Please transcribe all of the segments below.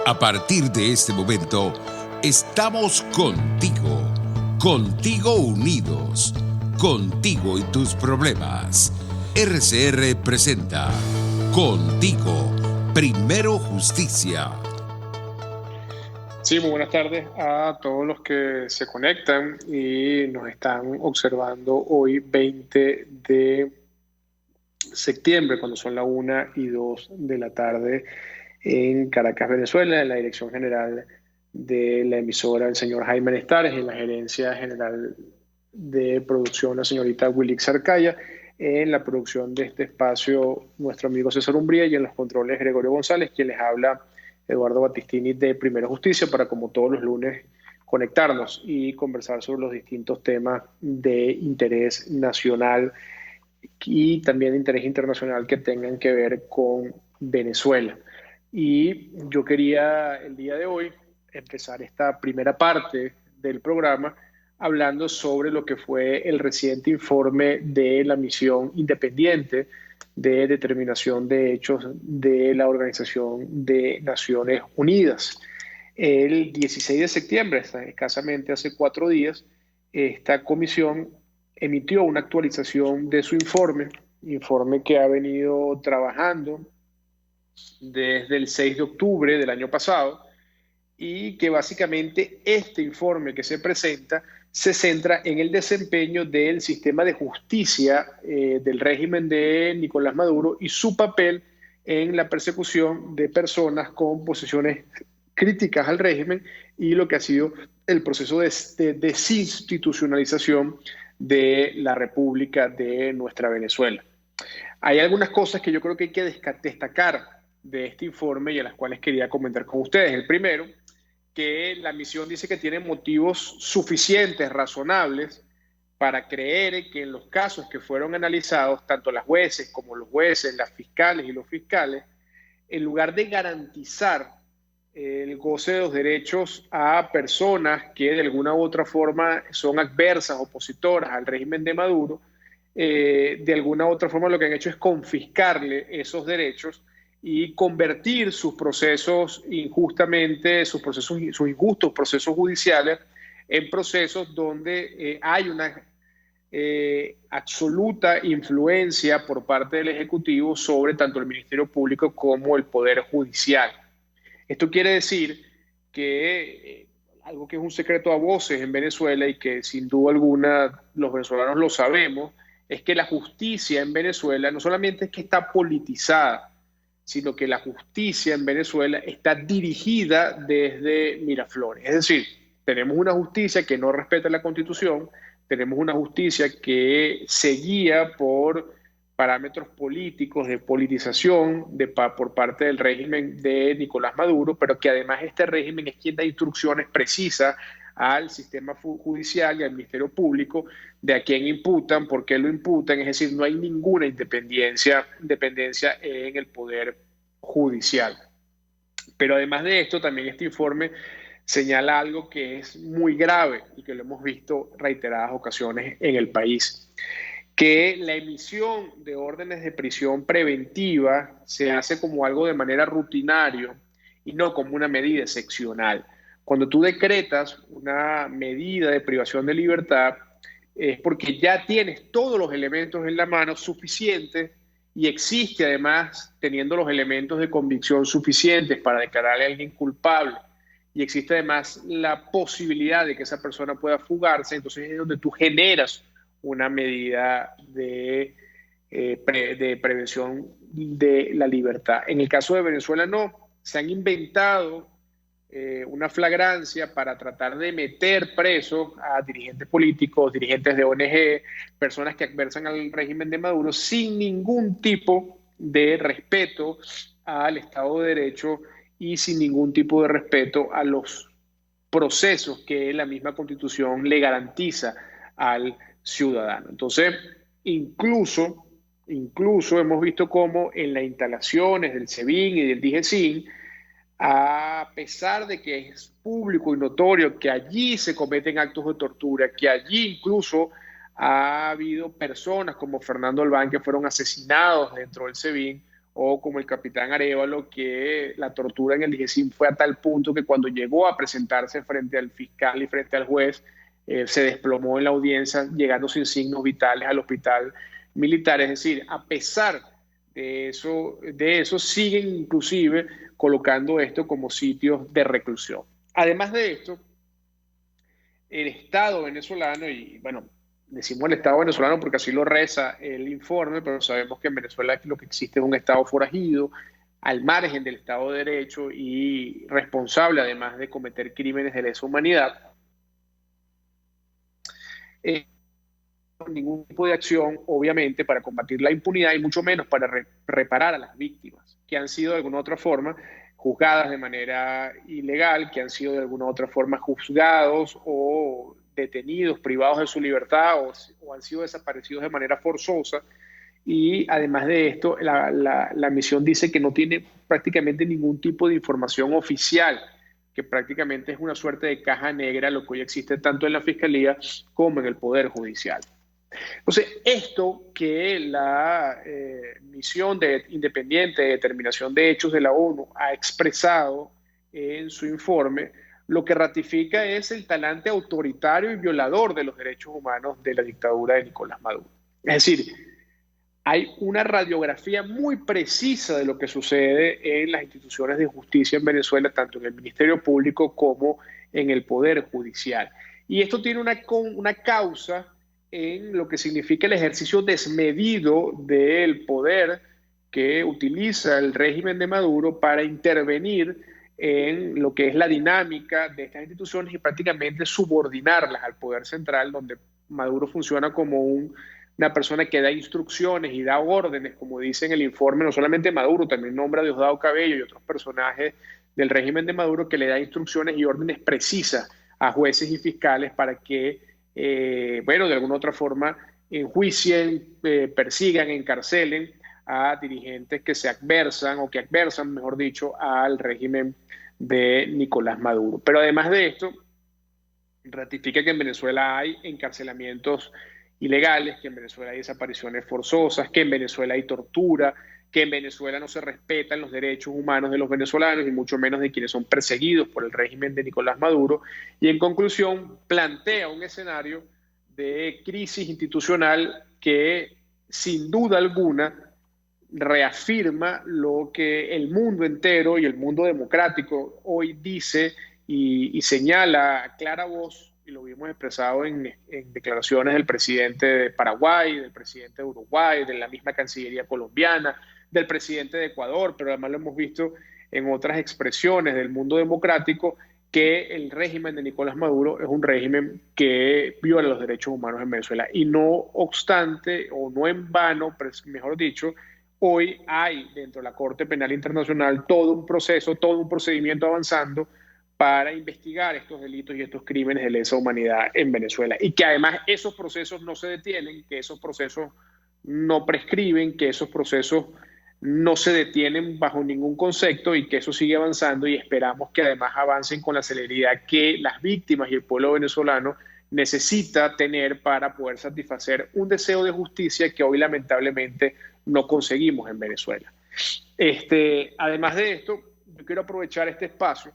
A partir de este momento, estamos contigo, contigo unidos, contigo y tus problemas. RCR presenta Contigo, Primero Justicia. Sí, muy buenas tardes a todos los que se conectan y nos están observando hoy 20 de septiembre, cuando son la 1 y 2 de la tarde en Caracas, Venezuela, en la dirección general de la emisora el señor Jaime Nestares, en la gerencia general de producción la señorita Wilix Arcaya, en la producción de este espacio nuestro amigo César Umbría y en los controles Gregorio González, quien les habla Eduardo Battistini de Primero Justicia, para como todos los lunes conectarnos y conversar sobre los distintos temas de interés nacional y también de interés internacional que tengan que ver con Venezuela. Y yo quería el día de hoy empezar esta primera parte del programa hablando sobre lo que fue el reciente informe de la misión independiente de determinación de hechos de la Organización de Naciones Unidas. El 16 de septiembre, escasamente hace 4 días, esta comisión emitió una actualización de su informe que ha venido trabajando desde el 6 de octubre del año pasado y que básicamente este informe que se presenta se centra en el desempeño del sistema de justicia del régimen de Nicolás Maduro y su papel en la persecución de personas con posiciones críticas al régimen y lo que ha sido el proceso de desinstitucionalización de la República de nuestra Venezuela. Hay algunas cosas que yo creo que hay que destacar de este informe y a las cuales quería comentar con ustedes. El primero, que la misión dice que tiene motivos suficientes, razonables, para creer que en los casos que fueron analizados, tanto las jueces como los jueces, las fiscales y los fiscales, en lugar de garantizar el goce de los derechos a personas que de alguna u otra forma son adversas, opositoras al régimen de Maduro, de alguna u otra forma lo que han hecho es confiscarle esos derechos y convertir sus procesos injustamente, sus injustos procesos judiciales en procesos donde hay una absoluta influencia por parte del Ejecutivo sobre tanto el Ministerio Público como el Poder Judicial. Esto quiere decir que algo que es un secreto a voces en Venezuela y que sin duda alguna los venezolanos lo sabemos, es que la justicia en Venezuela no solamente es que está politizada, sino que la justicia en Venezuela está dirigida desde Miraflores. Es decir, tenemos una justicia que no respeta la Constitución, tenemos una justicia que se guía por parámetros políticos de politización por parte del régimen de Nicolás Maduro, pero que además este régimen es quien da instrucciones precisas al sistema judicial y al Ministerio Público de a quién imputan, por qué lo imputan, es decir, no hay ninguna independencia en el poder judicial. Pero además de esto, también este informe señala algo que es muy grave y que lo hemos visto reiteradas ocasiones en el país, que la emisión de órdenes de prisión preventiva se hace como algo de manera rutinaria y no como una medida excepcional. Cuando tú decretas una medida de privación de libertad, es porque ya tienes todos los elementos en la mano suficientes y existe además teniendo los elementos de convicción suficientes para declararle a alguien culpable y existe además la posibilidad de que esa persona pueda fugarse, entonces es donde tú generas una medida de prevención de la libertad. En el caso de Venezuela no, se han inventado una flagrancia para tratar de meter presos a dirigentes políticos, dirigentes de ONG, personas que adversan al régimen de Maduro sin ningún tipo de respeto al Estado de Derecho y sin ningún tipo de respeto a los procesos que la misma Constitución le garantiza al ciudadano. Entonces, incluso hemos visto cómo en las instalaciones del SEBIN y del DIGESIN, a pesar de que es público y notorio que allí se cometen actos de tortura, que allí incluso ha habido personas como Fernando Albán que fueron asesinados dentro del SEBIN, o como el capitán Arévalo, que la tortura en el IGESIM fue a tal punto que cuando llegó a presentarse frente al fiscal y frente al juez, se desplomó en la audiencia, llegando sin signos vitales al hospital militar. Es decir, a pesar de eso siguen inclusive colocando esto como sitios de reclusión. Además de esto, el Estado venezolano, y bueno, decimos el Estado venezolano porque así lo reza el informe, pero sabemos que en Venezuela lo que existe es un Estado forajido, al margen del Estado de Derecho y responsable además de cometer crímenes de lesa humanidad. Ningún tipo de acción, obviamente, para combatir la impunidad y mucho menos para reparar a las víctimas, que han sido de alguna u otra forma juzgadas de manera ilegal, que han sido de alguna u otra forma juzgados o detenidos, privados de su libertad o han sido desaparecidos de manera forzosa. Y además de esto, la misión dice que no tiene prácticamente ningún tipo de información oficial, que prácticamente es una suerte de caja negra, lo que hoy existe tanto en la Fiscalía como en el Poder Judicial. Entonces, esto que la misión independiente de determinación de hechos de la ONU ha expresado en su informe, lo que ratifica es el talante autoritario y violador de los derechos humanos de la dictadura de Nicolás Maduro. Es decir, hay una radiografía muy precisa de lo que sucede en las instituciones de justicia en Venezuela, tanto en el Ministerio Público como en el Poder Judicial. Y esto tiene una causa en lo que significa el ejercicio desmedido del poder que utiliza el régimen de Maduro para intervenir en lo que es la dinámica de estas instituciones y prácticamente subordinarlas al poder central, donde Maduro funciona como una persona que da instrucciones y da órdenes, como dice en el informe, no solamente Maduro, también nombra a Diosdado Cabello y otros personajes del régimen de Maduro que le da instrucciones y órdenes precisas a jueces y fiscales para que, bueno, de alguna otra forma enjuicien, persigan, encarcelen a dirigentes que se adversan o que adversan, mejor dicho, al régimen de Nicolás Maduro. Pero además de esto, ratifica que en Venezuela hay encarcelamientos ilegales, que en Venezuela hay desapariciones forzosas, que en Venezuela hay tortura, que en Venezuela no se respetan los derechos humanos de los venezolanos y mucho menos de quienes son perseguidos por el régimen de Nicolás Maduro. Y en conclusión, plantea un escenario de crisis institucional que sin duda alguna reafirma lo que el mundo entero y el mundo democrático hoy dice y señala a clara voz, y lo vimos expresado en declaraciones del presidente de Paraguay, del presidente de Uruguay, de la misma Cancillería colombiana, del presidente de Ecuador, pero además lo hemos visto en otras expresiones del mundo democrático, que el régimen de Nicolás Maduro es un régimen que viola los derechos humanos en Venezuela. Y no obstante, o no en vano, mejor dicho, hoy hay dentro de la Corte Penal Internacional todo un proceso, todo un procedimiento avanzando para investigar estos delitos y estos crímenes de lesa humanidad en Venezuela. Y que además esos procesos no se detienen, que esos procesos no prescriben, que esos procesos no se detienen bajo ningún concepto y que eso sigue avanzando y esperamos que además avancen con la celeridad que las víctimas y el pueblo venezolano necesita tener para poder satisfacer un deseo de justicia que hoy lamentablemente no conseguimos en Venezuela. Además de esto, yo quiero aprovechar este espacio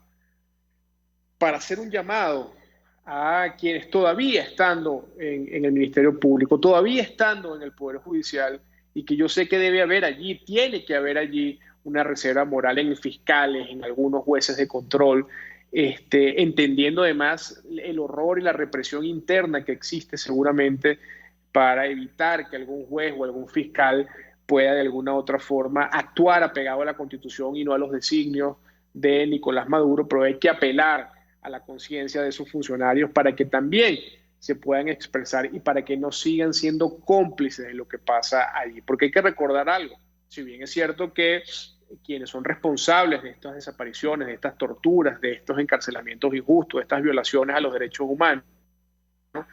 para hacer un llamado a quienes todavía estando en el Ministerio Público, todavía estando en el Poder Judicial, y que yo sé que debe haber allí, tiene que haber allí una reserva moral en fiscales, en algunos jueces de control, entendiendo además el horror y la represión interna que existe seguramente para evitar que algún juez o algún fiscal pueda de alguna u otra forma actuar apegado a la Constitución y no a los designios de Nicolás Maduro, pero hay que apelar a la conciencia de sus funcionarios para que también se puedan expresar y para que no sigan siendo cómplices de lo que pasa allí. Porque hay que recordar algo, si bien es cierto que quienes son responsables de estas desapariciones, de estas torturas, de estos encarcelamientos injustos, de estas violaciones a los derechos humanos, ¿no?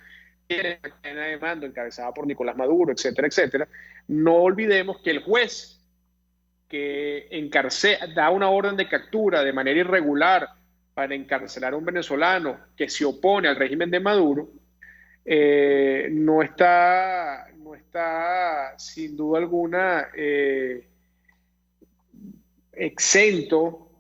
Tienen una cadena de mando encabezada por Nicolás Maduro, etcétera, etcétera. No olvidemos que el juez que da una orden de captura de manera irregular para encarcelar a un venezolano que se opone al régimen de Maduro, no está sin duda alguna exento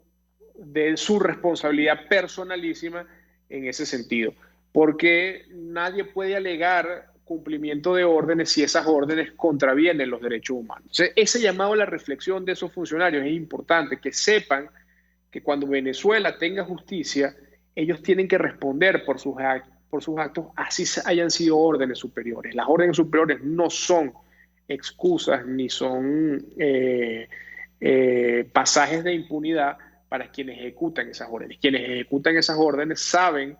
de su responsabilidad personalísima en ese sentido, porque nadie puede alegar cumplimiento de órdenes si esas órdenes contravienen los derechos humanos. Entonces, ese llamado a la reflexión de esos funcionarios es importante, que sepan que cuando Venezuela tenga justicia, ellos tienen que responder por sus actos, así hayan sido órdenes superiores. Las órdenes superiores no son excusas ni son pasajes de impunidad para quienes ejecutan esas órdenes. Quienes ejecutan esas órdenes saben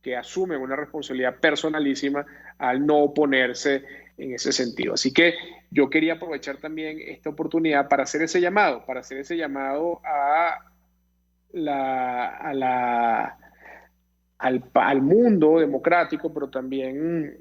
que asumen una responsabilidad personalísima al no oponerse en ese sentido. Así que yo quería aprovechar también esta oportunidad para hacer ese llamado, al mundo democrático, pero también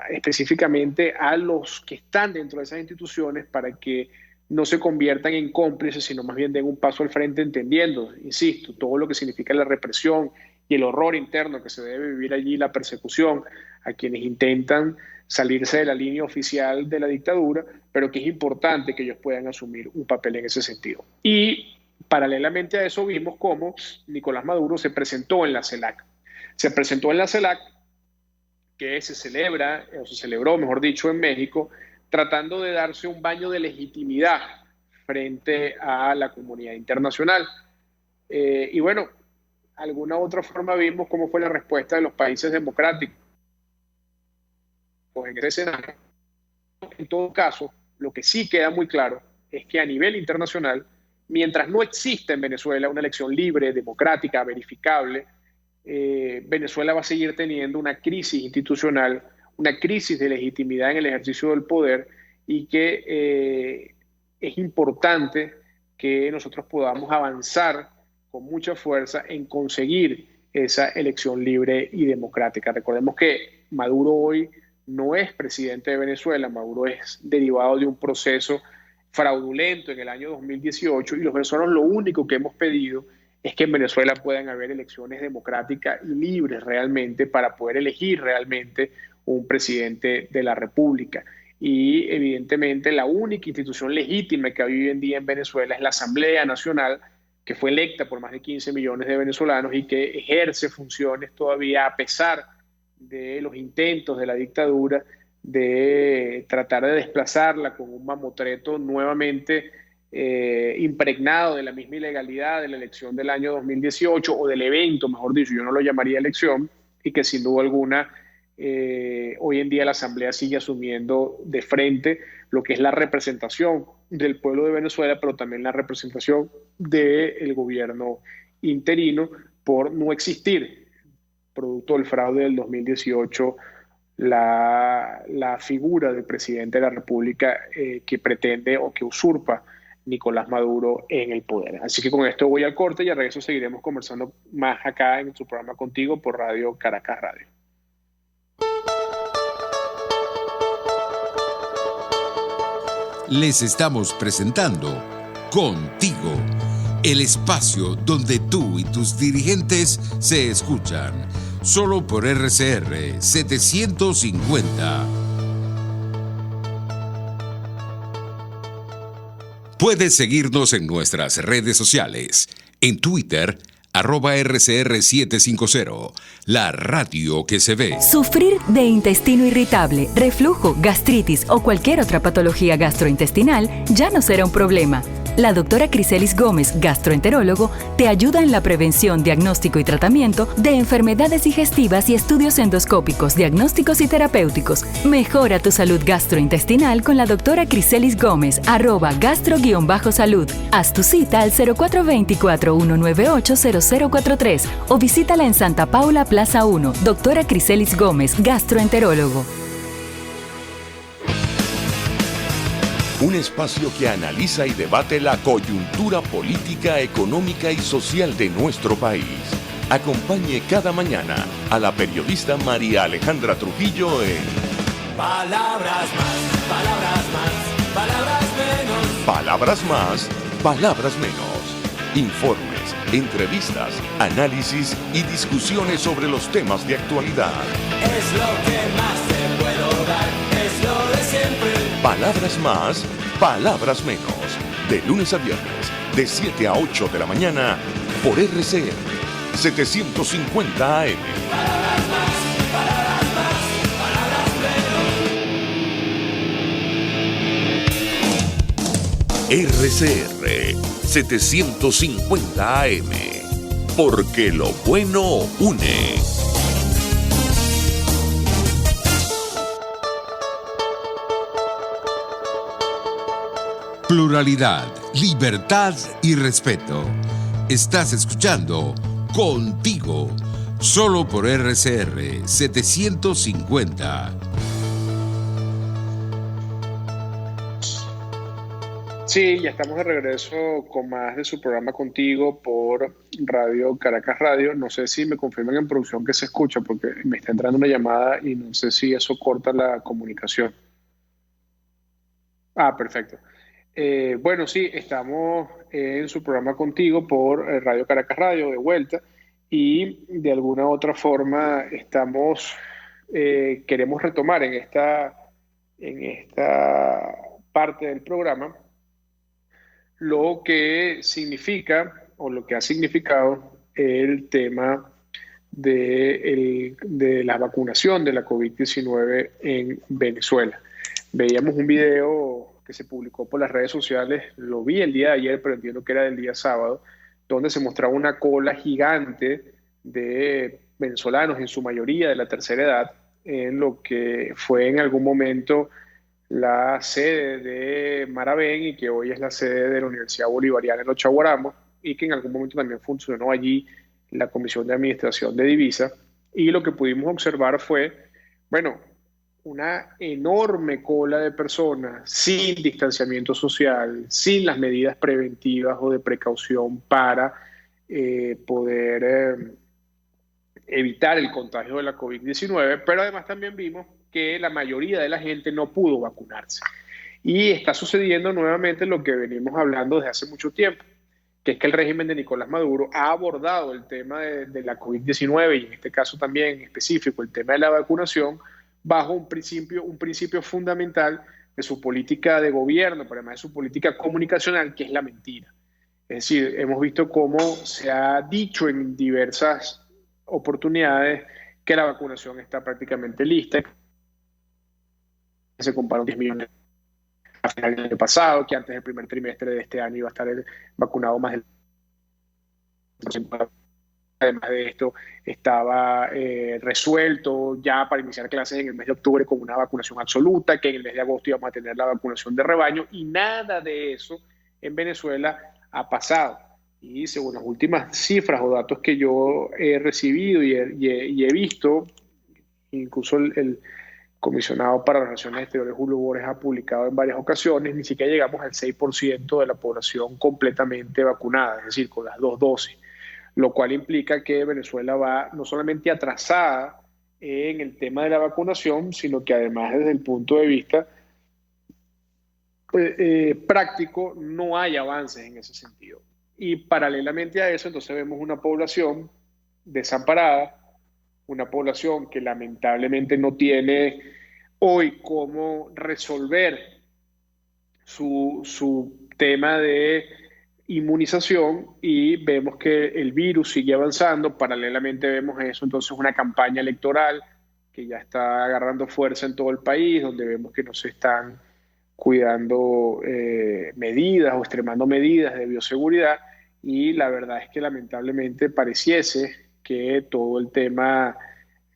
específicamente a los que están dentro de esas instituciones, para que no se conviertan en cómplices, sino más bien den un paso al frente, entendiendo, insisto, todo lo que significa la represión y el horror interno que se debe vivir allí, la persecución a quienes intentan salirse de la línea oficial de la dictadura, pero que es importante que ellos puedan asumir un papel en ese sentido. Y paralelamente a eso vimos cómo Nicolás Maduro se presentó en la CELAC. Se presentó en la CELAC, que se celebró, mejor dicho, en México, tratando de darse un baño de legitimidad frente a la comunidad internacional. Y bueno, alguna otra forma vimos cómo fue la respuesta de los países democráticos en ese escenario. En todo caso, lo que sí queda muy claro es que a nivel internacional, mientras no exista en Venezuela una elección libre, democrática, verificable, Venezuela va a seguir teniendo una crisis institucional, una crisis de legitimidad en el ejercicio del poder, y que es importante que nosotros podamos avanzar con mucha fuerza en conseguir esa elección libre y democrática. Recordemos que Maduro hoy no es presidente de Venezuela, Maduro es derivado de un proceso fraudulento en el año 2018, y los venezolanos lo único que hemos pedido es que en Venezuela puedan haber elecciones democráticas y libres realmente, para poder elegir realmente un presidente de la República. Y evidentemente la única institución legítima que hay hoy en día en Venezuela es la Asamblea Nacional, que fue electa por más de 15 millones de venezolanos y que ejerce funciones todavía a pesar de los intentos de la dictadura de tratar de desplazarla con un mamotreto nuevamente impregnado de la misma ilegalidad de la elección del año 2018, o del evento, mejor dicho, yo no lo llamaría elección, y que sin duda alguna hoy en día la Asamblea sigue asumiendo de frente lo que es la representación del pueblo de Venezuela, pero también la representación del gobierno interino, por no existir, producto del fraude del 2018, la figura del presidente de la República que pretende o que usurpa Nicolás Maduro en el poder. Así que con esto voy al corte y al regreso seguiremos conversando más acá en su programa Contigo por Radio Caracas Radio. Les estamos presentando Contigo, el espacio donde tú y tus dirigentes se escuchan, solo por RCR 750. Puedes seguirnos en nuestras redes sociales, en Twitter, @RCR750, la radio que se ve. Sufrir de intestino irritable, reflujo, gastritis o cualquier otra patología gastrointestinal ya no será un problema. La doctora Criselis Gómez, gastroenterólogo, te ayuda en la prevención, diagnóstico y tratamiento de enfermedades digestivas y estudios endoscópicos, diagnósticos y terapéuticos. Mejora tu salud gastrointestinal con la doctora Criselis Gómez, @gastro-salud. Haz tu cita al 0424-198-0043 o visítala en Santa Paula, Plaza 1. Doctora Criselis Gómez, gastroenterólogo. Un espacio que analiza y debate la coyuntura política, económica y social de nuestro país. Acompañe cada mañana a la periodista María Alejandra Trujillo en Palabras más, palabras más, palabras menos. Palabras más, palabras menos. Informes, entrevistas, análisis y discusiones sobre los temas de actualidad. Es lo que más te puedo dar, es lo de siempre. Palabras más, palabras menos. De lunes a viernes, de 7 a 8 de la mañana, por RCR 750 AM. RCR 750 AM. Porque lo bueno une. Pluralidad, libertad y respeto. Estás escuchando Contigo, solo por RCR 750. Sí, ya estamos de regreso con más de su programa Contigo por Radio Caracas Radio. No sé si me confirman en producción que se escucha porque me está entrando una llamada y no sé si eso corta la comunicación. Perfecto. Bueno, sí, estamos en su programa Contigo por Radio Caracas Radio de vuelta y de alguna u otra forma queremos retomar en esta parte del programa lo que significa o lo que ha significado el tema de la vacunación de la COVID-19 en Venezuela. Veíamos un video que se publicó por las redes sociales, lo vi el día de ayer, pero entiendo que era del día sábado, donde se mostraba una cola gigante de venezolanos, en su mayoría de la tercera edad, en lo que fue en algún momento la sede de Maravén y que hoy es la sede de la Universidad Bolivariana en Los Chaguaramos y que en algún momento también funcionó allí la Comisión de Administración de Divisas. Y lo que pudimos observar fue, bueno, una enorme cola de personas sin distanciamiento social, sin las medidas preventivas o de precaución para poder evitar el contagio de la COVID-19, pero además también vimos que la mayoría de la gente no pudo vacunarse. Y está sucediendo nuevamente lo que venimos hablando desde hace mucho tiempo, que es que el régimen de Nicolás Maduro ha abordado el tema de la COVID-19 y en este caso también en específico el tema de la vacunación bajo un principio fundamental de su política de gobierno, pero además de su política comunicacional, que es la mentira. Es decir, hemos visto cómo se ha dicho en diversas oportunidades que la vacunación está prácticamente lista, se compraron 10 millones a final del año pasado, que antes del primer trimestre de este año iba a estar vacunado más del 100%. Además de esto, estaba resuelto ya para iniciar clases en el mes de octubre con una vacunación absoluta, que en el mes de agosto íbamos a tener la vacunación de rebaño, y nada de eso en Venezuela ha pasado. Y según las últimas cifras o datos que yo he recibido y he visto, incluso el comisionado para las Relaciones Exteriores, Julio Borges, ha publicado en varias ocasiones, ni siquiera llegamos al 6% de la población completamente vacunada, es decir, con las 2 dosis. Lo cual implica que Venezuela va no solamente atrasada en el tema de la vacunación, sino que además desde el punto de vista práctico no hay avances en ese sentido. Y paralelamente a eso, entonces vemos una población desamparada, una población que lamentablemente no tiene hoy cómo resolver su tema de inmunización y vemos que el virus sigue avanzando. Paralelamente vemos eso, entonces una campaña electoral que ya está agarrando fuerza en todo el país, donde vemos que no se están cuidando medidas o extremando medidas de bioseguridad y la verdad es que lamentablemente pareciese que todo el tema,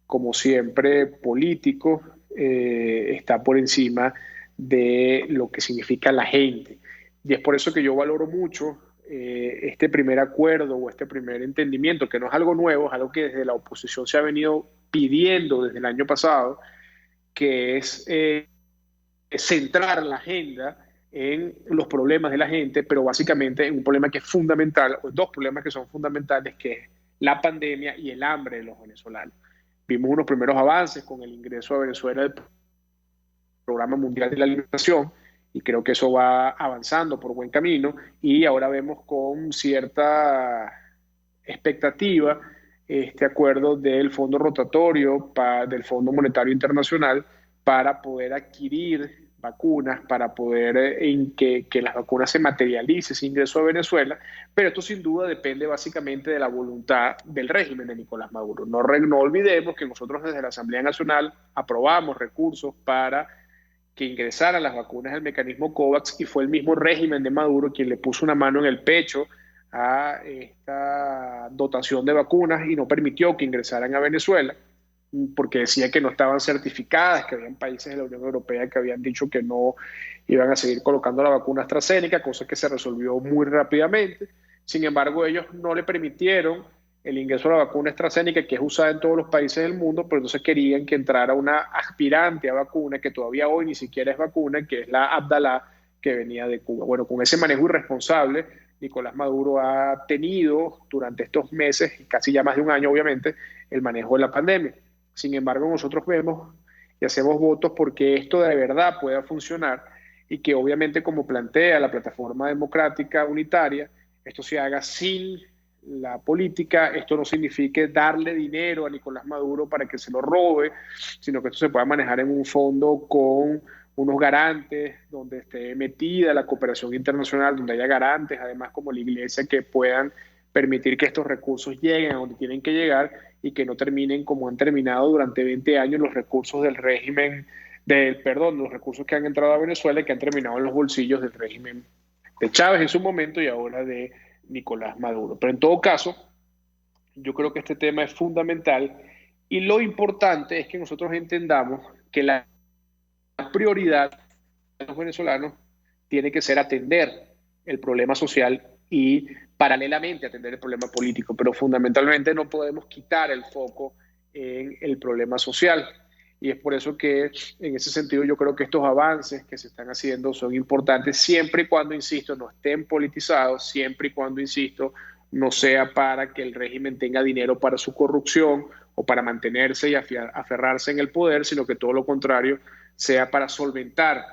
como siempre, político está por encima de lo que significa la gente. Y es por eso que yo valoro mucho este primer acuerdo o este primer entendimiento, que no es algo nuevo, es algo que desde la oposición se ha venido pidiendo desde el año pasado, que es centrar la agenda en los problemas de la gente, pero básicamente en un problema que es fundamental, o dos problemas que son fundamentales, que es la pandemia y el hambre de los venezolanos. Vimos unos primeros avances con el ingreso a Venezuela del Programa Mundial de la Alimentación, y creo que eso va avanzando por buen camino, y ahora vemos con cierta expectativa este acuerdo del Fondo Rotatorio del Fondo Monetario Internacional para poder adquirir vacunas para poder que las vacunas se materialice ese ingreso a Venezuela, pero esto sin duda depende básicamente de la voluntad del régimen de Nicolás Maduro. No olvidemos que nosotros desde la Asamblea Nacional aprobamos recursos para que ingresaran las vacunas al mecanismo COVAX y fue el mismo régimen de Maduro quien le puso una mano en el pecho a esta dotación de vacunas y no permitió que ingresaran a Venezuela, porque decía que no estaban certificadas, que habían países de la Unión Europea que habían dicho que no iban a seguir colocando la vacuna AstraZeneca, cosa que se resolvió muy rápidamente. Sin embargo, ellos no le permitieron el ingreso a la vacuna AstraZeneca, que es usada en todos los países del mundo, pero entonces querían que entrara una aspirante a vacuna, que todavía hoy ni siquiera es vacuna, que es la Abdalá, que venía de Cuba. Bueno, con ese manejo irresponsable, Nicolás Maduro ha tenido durante estos meses, casi ya más de un año obviamente, el manejo de la pandemia. Sin embargo, nosotros vemos y hacemos votos porque esto de verdad pueda funcionar y que obviamente, como plantea la Plataforma Democrática Unitaria, esto se haga sin la política. Esto no signifique darle dinero a Nicolás Maduro para que se lo robe, sino que esto se pueda manejar en un fondo con unos garantes, donde esté metida la cooperación internacional, donde haya garantes, además como la Iglesia, que puedan permitir que estos recursos lleguen a donde tienen que llegar y que no terminen como han terminado durante 20 años los recursos del régimen, los recursos que han entrado a Venezuela y que han terminado en los bolsillos del régimen de Chávez en su momento y ahora de Nicolás Maduro. Pero en todo caso, yo creo que este tema es fundamental y lo importante es que nosotros entendamos que la prioridad de los venezolanos tiene que ser atender el problema social y paralelamente atender el problema político, pero fundamentalmente no podemos quitar el foco en el problema social. Y es por eso que en ese sentido yo creo que estos avances que se están haciendo son importantes siempre y cuando, insisto, no estén politizados, siempre y cuando, insisto, no sea para que el régimen tenga dinero para su corrupción o para mantenerse y aferrarse en el poder, sino que todo lo contrario, sea para solventar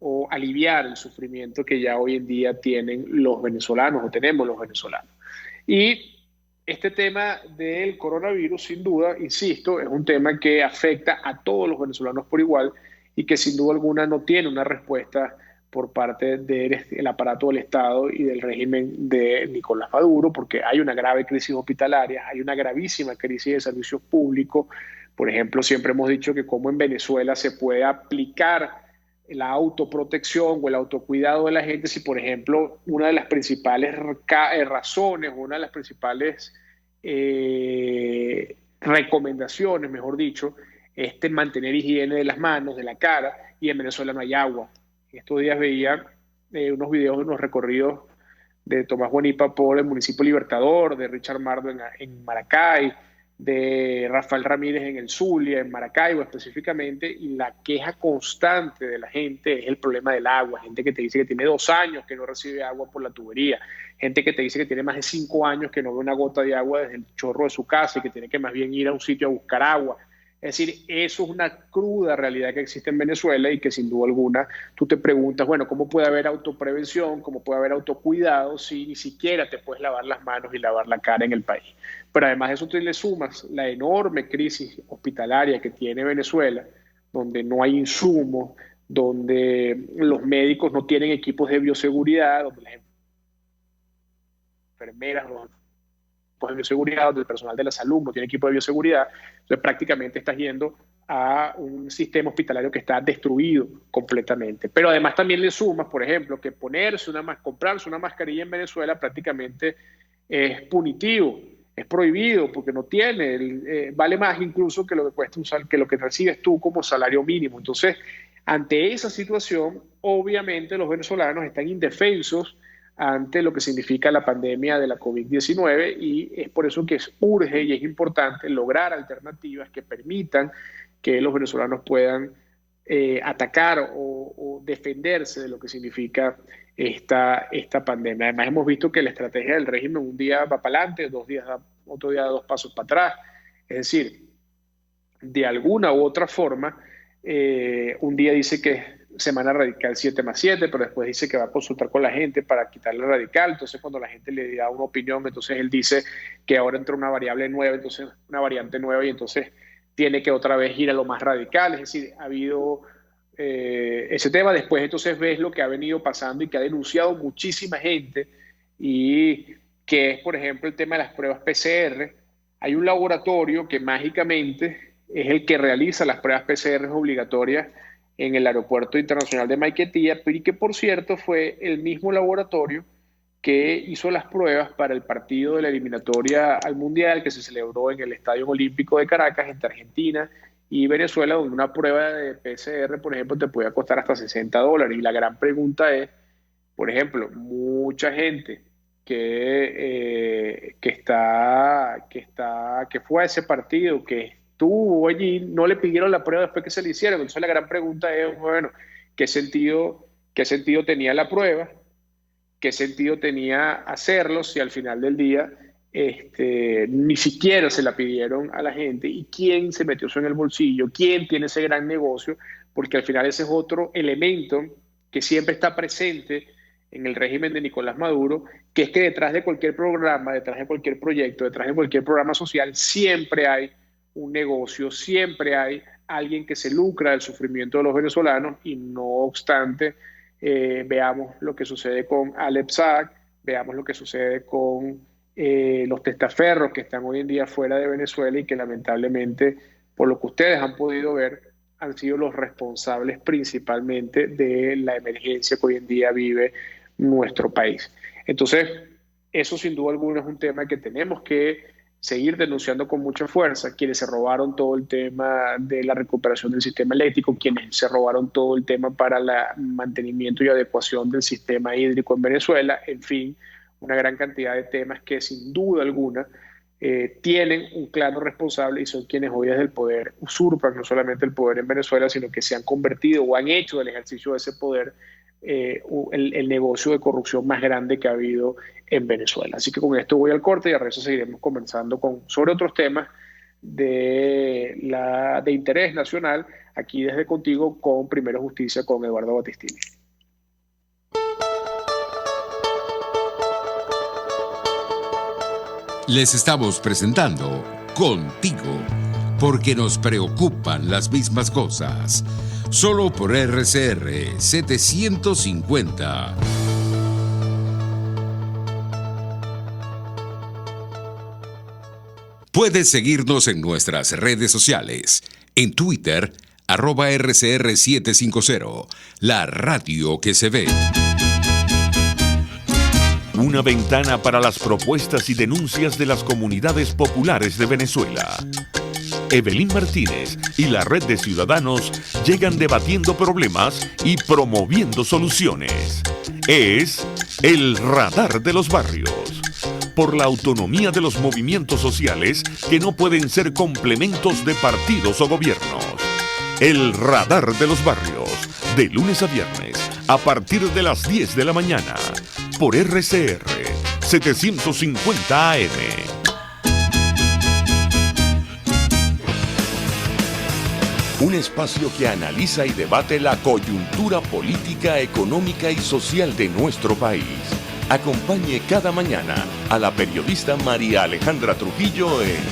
o aliviar el sufrimiento que ya hoy en día tienen los venezolanos o tenemos los venezolanos. Y este tema del coronavirus, sin duda, insisto, es un tema que afecta a todos los venezolanos por igual y que sin duda alguna no tiene una respuesta por parte del aparato del Estado y del régimen de Nicolás Maduro, porque hay una grave crisis hospitalaria, hay una gravísima crisis de servicios públicos. Por ejemplo, siempre hemos dicho que como en Venezuela se puede aplicar la autoprotección o el autocuidado de la gente si, por ejemplo, una de las principales razones, una de las principales recomendaciones, mejor dicho, es mantener higiene de las manos, de la cara, y en Venezuela no hay agua. Estos días veía unos videos, unos recorridos de Tomás Guanipa por el municipio Libertador, de Richard Mardo en Maracay, de Rafael Ramírez en el Zulia, en Maracaibo específicamente, y la queja constante de la gente es el problema del agua. Gente que te dice que tiene 2 años que no recibe agua por la tubería, gente que te dice que tiene más de 5 años que no ve una gota de agua desde el chorro de su casa y que tiene que más bien ir a un sitio a buscar agua. Es decir, eso es una cruda realidad que existe en Venezuela y que sin duda alguna tú te preguntas, bueno, ¿cómo puede haber autoprevención? ¿Cómo puede haber autocuidado si ni siquiera te puedes lavar las manos y lavar la cara en el país? Pero además de eso tú le sumas la enorme crisis hospitalaria que tiene Venezuela, donde no hay insumos, donde los médicos no tienen equipos de bioseguridad, donde las enfermeras no de bioseguridad, donde el personal de la salud no tiene equipo de bioseguridad. Entonces prácticamente estás yendo a un sistema hospitalario que está destruido completamente. Pero además también le sumas, por ejemplo, que comprarse una mascarilla en Venezuela prácticamente es punitivo, es prohibido porque no tiene, vale más incluso que lo que cuesta que lo que recibes tú como salario mínimo. Entonces, ante esa situación, obviamente los venezolanos están indefensos ante lo que significa la pandemia de la COVID-19 y es por eso que urge y es importante lograr alternativas que permitan que los venezolanos puedan atacar o defenderse de lo que significa esta pandemia. Además hemos visto que la estrategia del régimen un día va para adelante, otro día da 2 pasos para atrás. Es decir, de alguna u otra forma, un día dice que semana radical 7+7, pero después dice que va a consultar con la gente para quitarle radical. Entonces cuando la gente le da una opinión, entonces él dice que ahora entra una variable nueva, entonces una variante nueva y entonces tiene que otra vez ir a lo más radical. Es decir, ha habido ese tema. Después entonces ves lo que ha venido pasando y que ha denunciado muchísima gente, y que es, por ejemplo, el tema de las pruebas PCR. Hay un laboratorio que mágicamente es el que realiza las pruebas PCR obligatorias en el Aeropuerto Internacional de Maiquetía, y que, por cierto, fue el mismo laboratorio que hizo las pruebas para el partido de la eliminatoria al Mundial que se celebró en el Estadio Olímpico de Caracas entre Argentina y Venezuela, donde una prueba de PCR, por ejemplo, te puede costar hasta $60. Y la gran pregunta es, por ejemplo, mucha gente que fue a ese partido, que estuvo allí, no le pidieron la prueba después que se le hicieron. Entonces la gran pregunta es, bueno, ¿qué sentido tenía la prueba? ¿Qué sentido tenía hacerlo si al final del día ni siquiera se la pidieron a la gente? ¿Y quién se metió eso en el bolsillo? ¿Quién tiene ese gran negocio? Porque al final ese es otro elemento que siempre está presente en el régimen de Nicolás Maduro, que es que detrás de cualquier programa, detrás de cualquier proyecto, detrás de cualquier programa social, siempre hay un negocio, siempre hay alguien que se lucra del sufrimiento de los venezolanos. Y no obstante, veamos lo que sucede con Alep Saad, veamos lo que sucede con los testaferros que están hoy en día fuera de Venezuela y que lamentablemente, por lo que ustedes han podido ver, han sido los responsables principalmente de la emergencia que hoy en día vive nuestro país. Entonces, eso sin duda alguna es un tema que tenemos que seguir denunciando con mucha fuerza. Quienes se robaron todo el tema de la recuperación del sistema eléctrico, quienes se robaron todo el tema para el mantenimiento y adecuación del sistema hídrico en Venezuela, en fin, una gran cantidad de temas que sin duda alguna tienen un claro responsable, y son quienes hoy desde el poder usurpan no solamente el poder en Venezuela, sino que se han convertido o han hecho del ejercicio de ese poder el negocio de corrupción más grande que ha habido en Venezuela. Así que con esto voy al corte y a resto seguiremos conversando sobre otros temas de interés nacional aquí desde Contigo con Primero Justicia con Eduardo Battistini. Les estamos presentando Contigo, porque nos preocupan las mismas cosas. Solo por RCR 750. Puedes seguirnos en nuestras redes sociales. En Twitter, @RCR750, la radio que se ve. Una ventana para las propuestas y denuncias de las comunidades populares de Venezuela. Evelyn Martínez y la Red de Ciudadanos llegan debatiendo problemas y promoviendo soluciones. Es el Radar de los Barrios. Por la autonomía de los movimientos sociales que no pueden ser complementos de partidos o gobiernos. El Radar de los Barrios, de lunes a viernes, a partir de las 10 de la mañana, por RCR 750 AM. Un espacio que analiza y debate la coyuntura política, económica y social de nuestro país. Acompañe cada mañana a la periodista María Alejandra Trujillo en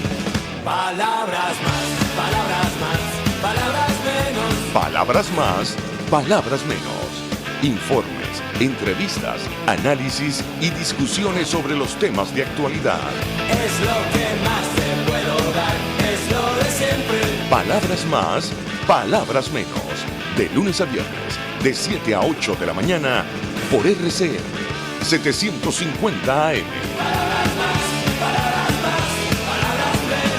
Palabras más, palabras más, palabras menos. Palabras más, palabras menos. Informes, entrevistas, análisis y discusiones sobre los temas de actualidad. Es lo que más te puedo dar, es lo de siempre. Palabras más, palabras menos. De lunes a viernes, de 7 a 8 de la mañana, por RCR 750 AM. Palabras más, palabras más, palabras menos.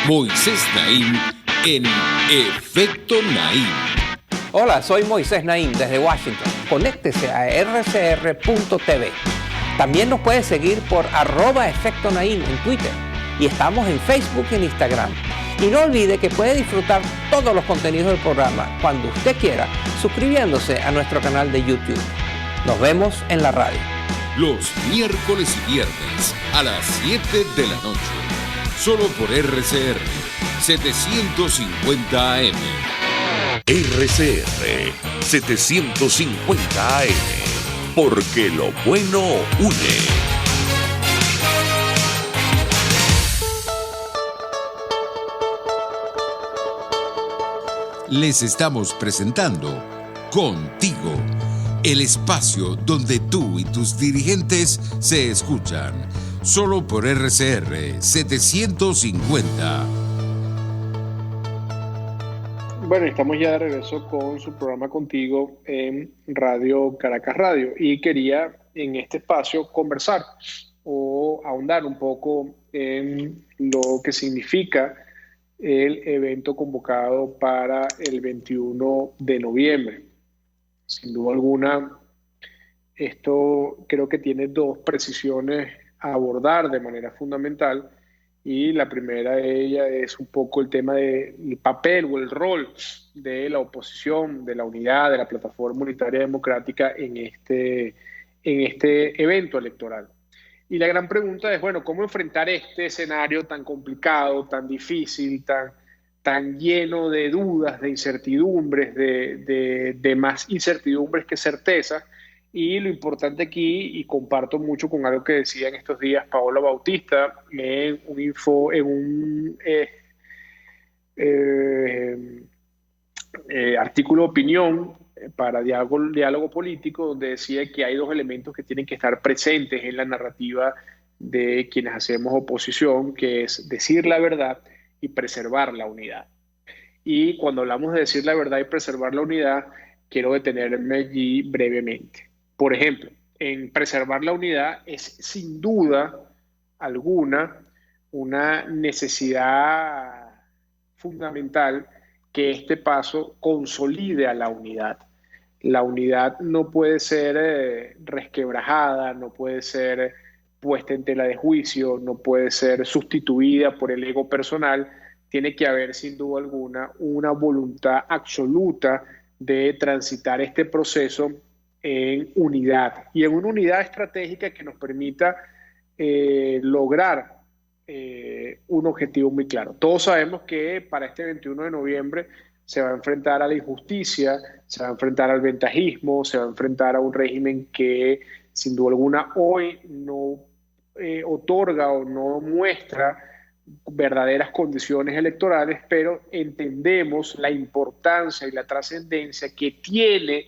Moisés Naim en Efecto Naim. Hola, soy Moisés Naim desde Washington. Conéctese a rcr.tv. También nos puede seguir por @Efecto Naim en Twitter. Y estamos en Facebook y en Instagram. Y no olvide que puede disfrutar todos los contenidos del programa cuando usted quiera, suscribiéndose a nuestro canal de YouTube. Nos vemos en la radio. Los miércoles y viernes a las 7 de la noche. Solo por RCR 750 AM. RCR 750 AM. Porque lo bueno une. les estamos presentando Contigo, el espacio donde tú y tus dirigentes se escuchan, solo por RCR 750. Bueno, estamos ya de regreso con su programa Contigo en Radio Caracas Radio y quería en este espacio conversar o ahondar un poco en lo que significa el evento convocado para el 21 de noviembre. Sin duda alguna, esto creo que tiene dos precisiones a abordar de manera fundamental. Y la primera de ellas es un poco el tema del papel o el rol de la oposición, de la unidad, de la Plataforma Unitaria Democrática en este evento electoral. Y la gran pregunta es, bueno, ¿cómo enfrentar este escenario tan complicado, tan difícil, tan lleno de dudas, de incertidumbres, de más incertidumbres que certezas? Y lo importante aquí, y comparto mucho con algo que decía en estos días Paola Bautista en un artículo de opinión para diálogo político, donde decía que hay dos elementos que tienen que estar presentes en la narrativa de quienes hacemos oposición, que es decir la verdad y preservar la unidad. Y cuando hablamos de decir la verdad y preservar la unidad, quiero detenerme allí brevemente. Por ejemplo, en preservar la unidad es sin duda alguna una necesidad fundamental que este paso consolide a la unidad. La unidad no puede ser resquebrajada, no puede ser puesta en tela de juicio, no puede ser sustituida por el ego personal. Tiene que haber sin duda alguna una voluntad absoluta de transitar este proceso en unidad y en una unidad estratégica que nos permita lograr un objetivo muy claro. Todos sabemos que para este 21 de noviembre se va a enfrentar a la injusticia, se va a enfrentar al ventajismo, se va a enfrentar a un régimen que sin duda alguna hoy no otorga o no muestra verdaderas condiciones electorales, pero entendemos la importancia y la trascendencia que tiene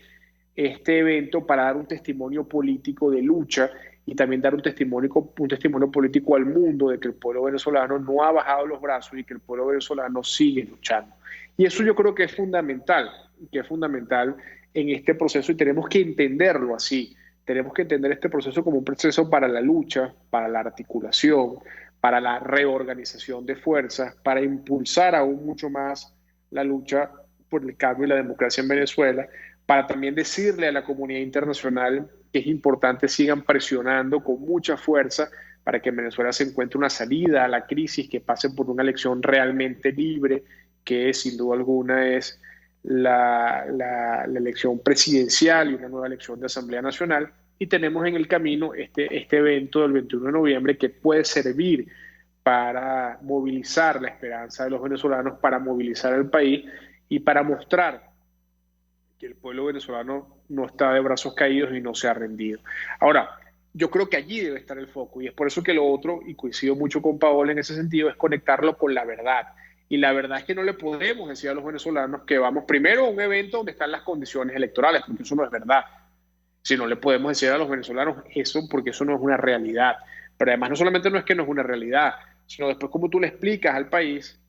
este evento para dar un testimonio político de lucha y también dar un testimonio político al mundo de que el pueblo venezolano no ha bajado los brazos y que el pueblo venezolano sigue luchando. Y eso yo creo que es fundamental en este proceso y tenemos que entenderlo así. Tenemos que entender este proceso como un proceso para la lucha, para la articulación, para la reorganización de fuerzas, para impulsar aún mucho más la lucha por el cambio y la democracia en Venezuela, para también decirle a la comunidad internacional que es importante sigan presionando con mucha fuerza para que en Venezuela se encuentre una salida a la crisis, que pase por una elección realmente libre, que sin duda alguna es la elección presidencial y una nueva elección de Asamblea Nacional. Y tenemos en el camino este evento del 21 de noviembre que puede servir para movilizar la esperanza de los venezolanos, para movilizar al país y para mostrar que el pueblo venezolano no está de brazos caídos y no se ha rendido. Ahora, yo creo que allí debe estar el foco y es por eso que lo otro, y coincido mucho con Paola en ese sentido, es conectarlo con la verdad. Y la verdad es que no le podemos decir a los venezolanos que vamos primero a un evento donde están las condiciones electorales, porque eso no es verdad. Si no le podemos decir a los venezolanos eso, porque eso no es una realidad. Pero además no solamente no es que no es una realidad, sino después cómo tú le explicas al país,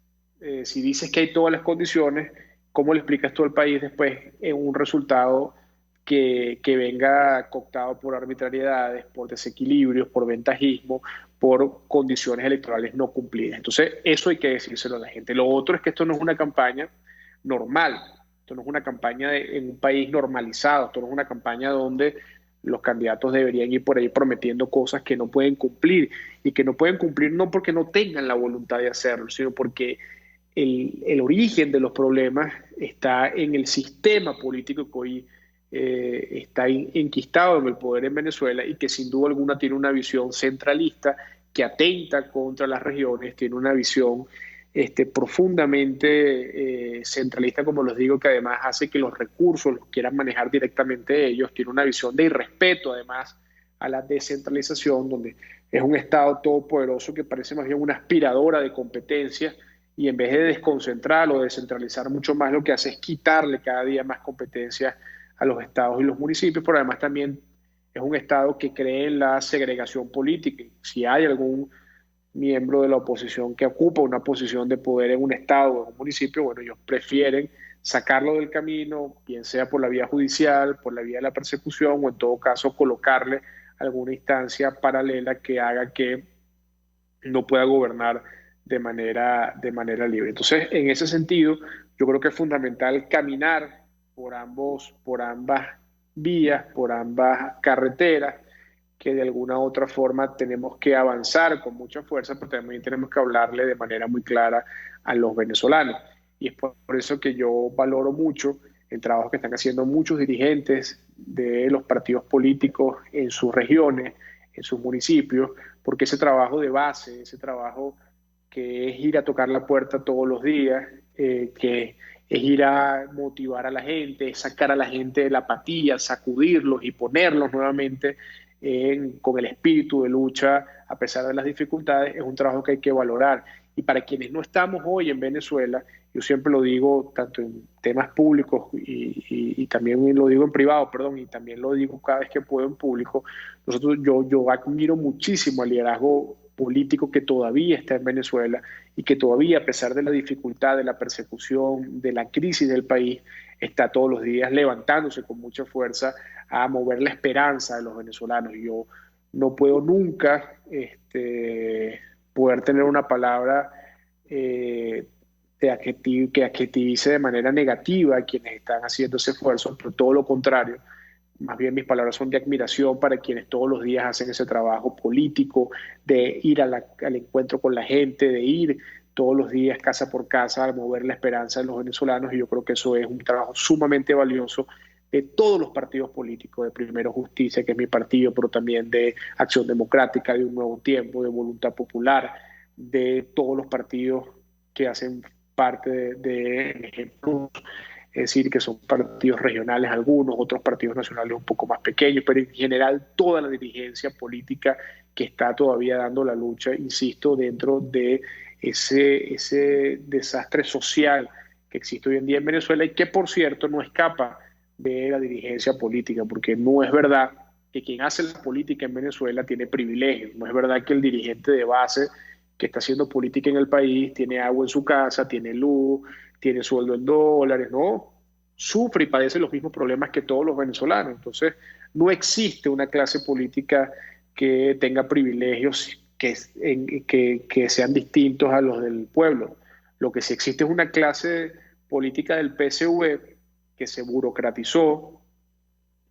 si dices que hay todas las condiciones, cómo le explicas tú al país después en un resultado que venga cooptado por arbitrariedades, por desequilibrios, por ventajismo, por condiciones electorales no cumplidas. Entonces, eso hay que decírselo a la gente. Lo otro es que esto no es una campaña normal, esto no es una campaña en un país normalizado, esto no es una campaña donde los candidatos deberían ir por ahí prometiendo cosas que no pueden cumplir, y que no pueden cumplir no porque no tengan la voluntad de hacerlo, sino porque el origen de los problemas está en el sistema político que hoy está enquistado en el poder en Venezuela y que sin duda alguna tiene una visión centralista que atenta contra las regiones, tiene una visión profundamente centralista, como les digo, que además hace que los recursos los quieran manejar directamente ellos, tiene una visión de irrespeto además a la descentralización, donde es un Estado todopoderoso que parece más bien una aspiradora de competencias y en vez de desconcentrar o descentralizar mucho más, lo que hace es quitarle cada día más competencias a los estados y los municipios, pero además también es un estado que cree en la segregación política. Si hay algún miembro de la oposición que ocupa una posición de poder en un estado o en un municipio, bueno, ellos prefieren sacarlo del camino, bien sea por la vía judicial, por la vía de la persecución o en todo caso colocarle alguna instancia paralela que haga que no pueda gobernar de manera libre. Entonces, en ese sentido, yo creo que es fundamental caminar por ambas vías, por ambas carreteras, que de alguna u otra forma tenemos que avanzar con mucha fuerza, pero también tenemos que hablarle de manera muy clara a los venezolanos. Y es por eso que yo valoro mucho el trabajo que están haciendo muchos dirigentes de los partidos políticos en sus regiones, en sus municipios, porque ese trabajo de base, ese trabajo que es ir a tocar la puerta todos los días, que es ir a motivar a la gente, sacar a la gente de la apatía, sacudirlos y ponerlos nuevamente con el espíritu de lucha a pesar de las dificultades, es un trabajo que hay que valorar. Y para quienes no estamos hoy en Venezuela, yo siempre lo digo tanto en temas públicos y también lo digo en privado, perdón, y también lo digo cada vez que puedo en público, yo admiro muchísimo el liderazgo político que todavía está en Venezuela y que todavía, a pesar de la dificultad, de la persecución, de la crisis del país, está todos los días levantándose con mucha fuerza a mover la esperanza de los venezolanos. Yo no puedo nunca poder tener una palabra que adjetivice de manera negativa a quienes están haciendo ese esfuerzo, pero todo lo contrario. Más bien mis palabras son de admiración para quienes todos los días hacen ese trabajo político, de ir al encuentro con la gente, de ir todos los días casa por casa a mover la esperanza de los venezolanos, y yo creo que eso es un trabajo sumamente valioso de todos los partidos políticos, de Primero Justicia, que es mi partido, pero también de Acción Democrática, de Un Nuevo Tiempo, de Voluntad Popular, de todos los partidos que hacen parte de ejemplos, es decir, que son partidos regionales algunos, otros partidos nacionales un poco más pequeños, pero en general toda la dirigencia política que está todavía dando la lucha, insisto, dentro de ese desastre social que existe hoy en día en Venezuela y que, por cierto, no escapa de la dirigencia política, porque no es verdad que quien hace la política en Venezuela tiene privilegios, no es verdad que el dirigente de base que está haciendo política en el país tiene agua en su casa, tiene luz, tiene sueldo en dólares, no, sufre y padece los mismos problemas que todos los venezolanos. Entonces, no existe una clase política que tenga privilegios que sean distintos a los del pueblo. Lo que sí existe es una clase política del PSV que se burocratizó,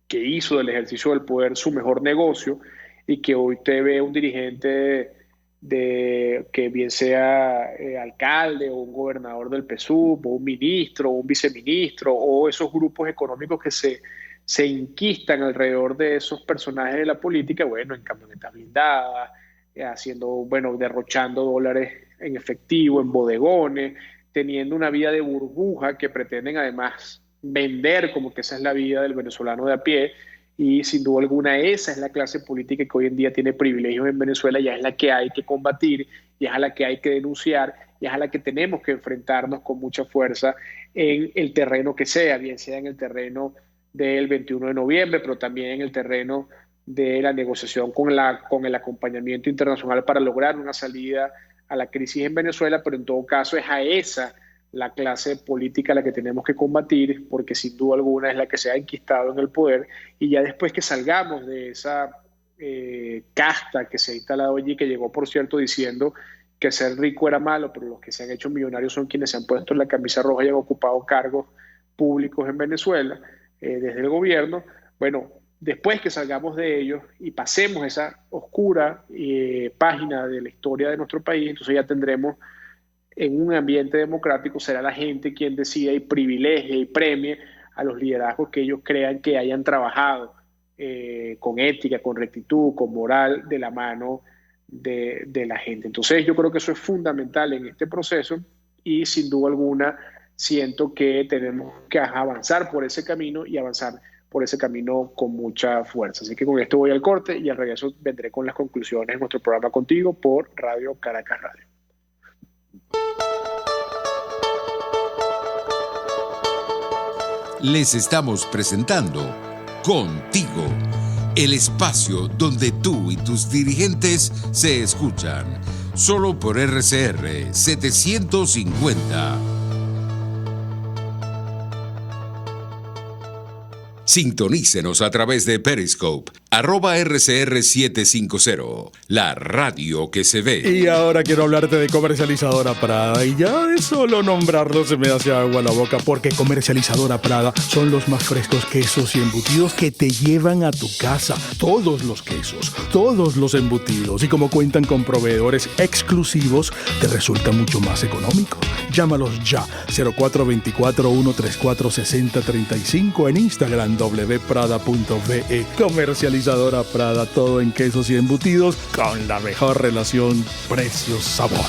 que hizo del ejercicio del poder su mejor negocio y que hoy te ve un dirigente que bien sea alcalde o un gobernador del PSUV o un ministro o un viceministro o esos grupos económicos que se inquistan alrededor de esos personajes de la política, bueno, en camionetas blindadas, derrochando dólares en efectivo, en bodegones, teniendo una vida de burbuja que pretenden además vender como que esa es la vida del venezolano de a pie. Y sin duda alguna esa es la clase política que hoy en día tiene privilegios en Venezuela, y es la que hay que combatir, y es a la que hay que denunciar, y es a la que tenemos que enfrentarnos con mucha fuerza en el terreno que sea, bien sea en el terreno del 21 de noviembre, pero también en el terreno de la negociación con el acompañamiento internacional para lograr una salida a la crisis en Venezuela, pero en todo caso es a esa la clase política a la que tenemos que combatir, porque sin duda alguna es la que se ha enquistado en el poder, y ya después que salgamos de esa casta que se ha instalado allí, que llegó, por cierto, diciendo que ser rico era malo, pero los que se han hecho millonarios son quienes se han puesto en la camisa roja y han ocupado cargos públicos en Venezuela desde el gobierno. Bueno, después que salgamos de ellos y pasemos esa oscura página de la historia de nuestro país, entonces ya tendremos, en un ambiente democrático, será la gente quien decida y privilegie y premie a los liderazgos que ellos crean que hayan trabajado con ética, con rectitud, con moral, de la mano de la gente. Entonces yo creo que eso es fundamental en este proceso, y sin duda alguna siento que tenemos que avanzar por ese camino y avanzar por ese camino con mucha fuerza. Así que con esto voy al corte y al regreso vendré con las conclusiones de nuestro programa contigo por Radio Caracas Radio. les estamos presentando Contigo, el espacio donde tú y tus dirigentes se escuchan, solo por RCR 750. Sintonícenos a través de Periscope, @RCR750, la radio que se ve. Y ahora quiero hablarte de Comercializadora Prada. Y ya de solo nombrarlo se me hace agua la boca, porque Comercializadora Prada son los más frescos quesos y embutidos que te llevan a tu casa. Todos los quesos, todos los embutidos. Y como cuentan con proveedores exclusivos, te resulta mucho más económico. Llámalos ya, 0424-134-6035 en Instagram, wprada.ve. Comercializadora Prada, todo en quesos y embutidos con la mejor relación precio-sabor.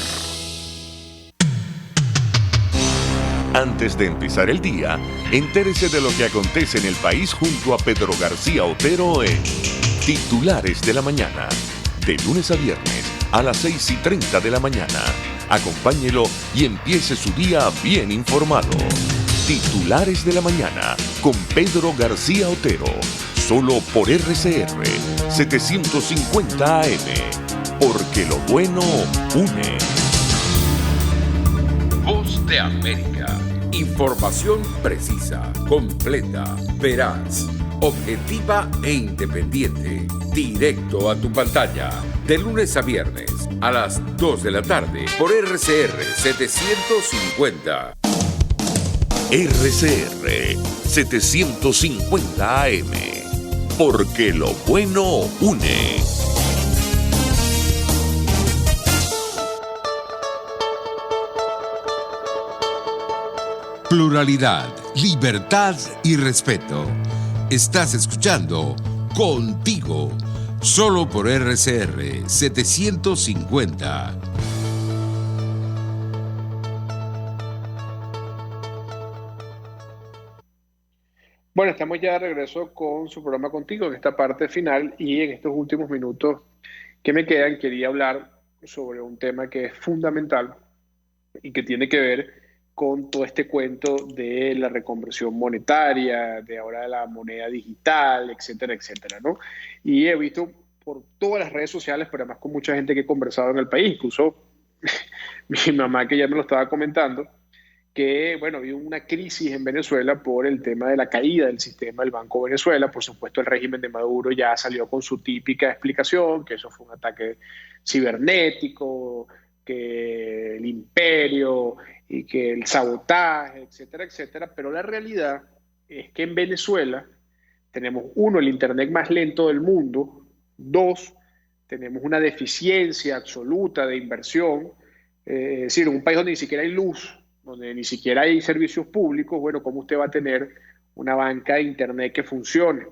Antes de empezar el día, entérese de lo que acontece en el país junto a Pedro García Otero en Titulares de la Mañana, de lunes a viernes a las 6:30 de la mañana. Acompáñelo y empiece su día bien informado. Titulares de la Mañana con Pedro García Otero, solo por RCR 750 AM, porque lo bueno une. Voz de América. Información precisa, completa, veraz, objetiva e independiente. Directo a tu pantalla. De lunes a viernes a las 2 de la tarde por RCR 750. RCR 750 AM, porque lo bueno une. Pluralidad, libertad y respeto. Estás escuchando Contigo, solo por RCR 750. Bueno, estamos ya de regreso con su programa Contigo, en esta parte final, y en estos últimos minutos que me quedan quería hablar sobre un tema que es fundamental y que tiene que ver con todo este cuento de la reconversión monetaria, de ahora la moneda digital, etcétera, etcétera, ¿no? Y he visto por todas las redes sociales, pero además con mucha gente que he conversado en el país, incluso mi mamá, que ya me lo estaba comentando, que, bueno, había una crisis en Venezuela por el tema de la caída del sistema del Banco Venezuela. Por supuesto, el régimen de Maduro ya salió con su típica explicación, que eso fue un ataque cibernético, que el imperio y que el sabotaje, etcétera, etcétera. Pero la realidad es que en Venezuela tenemos, uno, el internet más lento del mundo; dos, tenemos una deficiencia absoluta de inversión, es decir, un país donde ni siquiera hay luz, donde ni siquiera hay servicios públicos. Bueno, ¿cómo usted va a tener una banca de internet que funcione?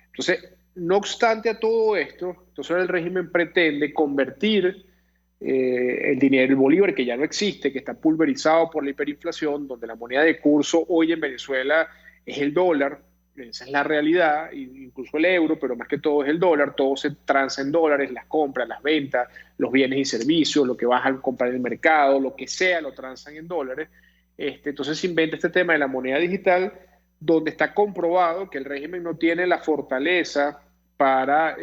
Entonces, no obstante a todo esto, entonces el régimen pretende convertir el dinero, el bolívar, que ya no existe, que está pulverizado por la hiperinflación, donde la moneda de curso hoy en Venezuela es el dólar. Esa es la realidad, incluso el euro, pero más que todo es el dólar. Todo se transa en dólares, las compras, las ventas, los bienes y servicios, lo que vas a comprar en el mercado, lo que sea, lo transan en dólares. Entonces se inventa este tema de la moneda digital, donde está comprobado que el régimen no tiene la fortaleza para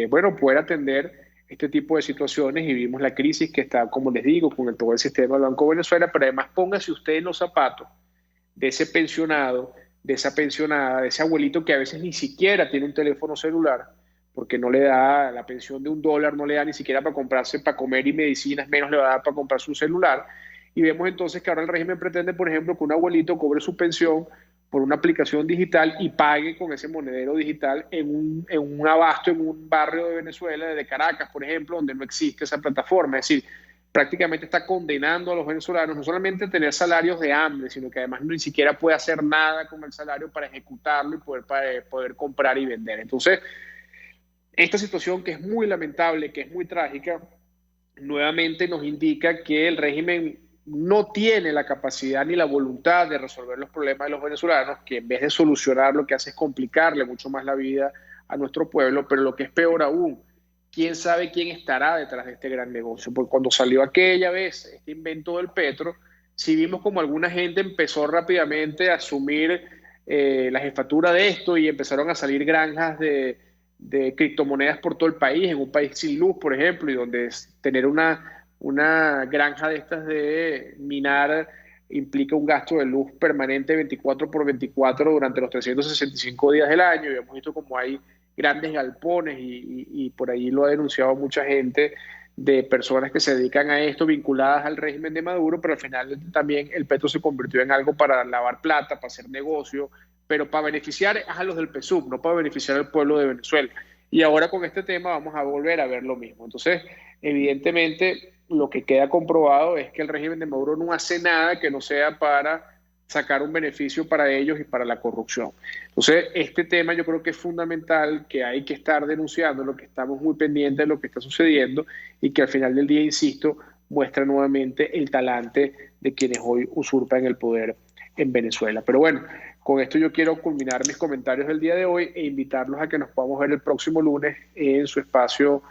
bueno, poder atender este tipo de situaciones, y vimos la crisis que está, como les digo, con todo el sistema del Banco Venezuela. Pero además, póngase usted en los zapatos de ese pensionado, de esa pensionada, de ese abuelito que a veces ni siquiera tiene un teléfono celular, porque no le da la pensión de $1, no le da ni siquiera para comprarse, para comer y medicinas, menos le va a dar para comprarse un celular. Y vemos entonces que ahora el régimen pretende, por ejemplo, que un abuelito cobre su pensión por una aplicación digital y pague con ese monedero digital en un abasto, en un barrio de Venezuela, de Caracas, por ejemplo, donde no existe esa plataforma. Es decir, prácticamente está condenando a los venezolanos no solamente a tener salarios de hambre, sino que además ni siquiera puede hacer nada con el salario para ejecutarlo y poder comprar y vender. Entonces, esta situación, que es muy lamentable, que es muy trágica, nuevamente nos indica que el régimen no tiene la capacidad ni la voluntad de resolver los problemas de los venezolanos, que en vez de solucionar lo que hace es complicarle mucho más la vida a nuestro pueblo. Pero lo que es peor aún, quién sabe quién estará detrás de este gran negocio. Porque cuando salió aquella vez este invento del petro, sí vimos como alguna gente empezó rápidamente a asumir la jefatura de esto y empezaron a salir granjas de criptomonedas por todo el país, en un país sin luz, por ejemplo, y donde tener una granja de estas de minar implica un gasto de luz permanente 24/24 durante los 365 días del año, y hemos visto como hay grandes galpones y por ahí lo ha denunciado mucha gente de personas que se dedican a esto vinculadas al régimen de Maduro, pero al final también el petro se convirtió en algo para lavar plata, para hacer negocio, pero para beneficiar a los del PSUV, no para beneficiar al pueblo de Venezuela. Y ahora con este tema vamos a volver a ver lo mismo. Entonces, evidentemente, lo que queda comprobado es que el régimen de Maduro no hace nada que no sea para sacar un beneficio para ellos y para la corrupción. Entonces, este tema yo creo que es fundamental, que hay que estar denunciando, lo que estamos muy pendientes de lo que está sucediendo y que al final del día, insisto, muestra nuevamente el talante de quienes hoy usurpan el poder en Venezuela. Pero bueno, con esto yo quiero culminar mis comentarios del día de hoy e invitarlos a que nos podamos ver el próximo lunes en su espacio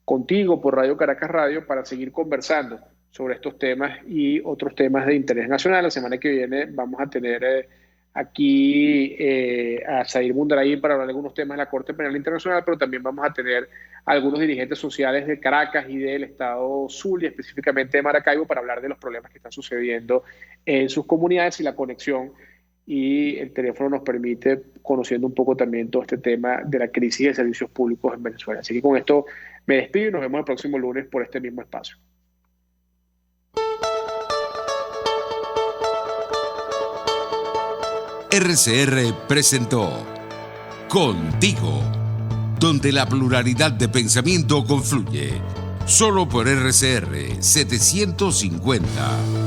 Contigo por Radio Caracas Radio para seguir conversando sobre estos temas y otros temas de interés nacional. La semana que viene vamos a tener aquí a Sair Mundaray para hablar de algunos temas de la Corte Penal Internacional, pero también vamos a tener a algunos dirigentes sociales de Caracas y del estado Zulia, específicamente de Maracaibo, para hablar de los problemas que están sucediendo en sus comunidades y la conexión. Y el teléfono nos permite conociendo un poco también todo este tema de la crisis de servicios públicos en Venezuela. Así que con esto me despido y nos vemos el próximo lunes por este mismo espacio. RCR presentó Contigo, donde la pluralidad de pensamiento confluye. Solo por RCR 750.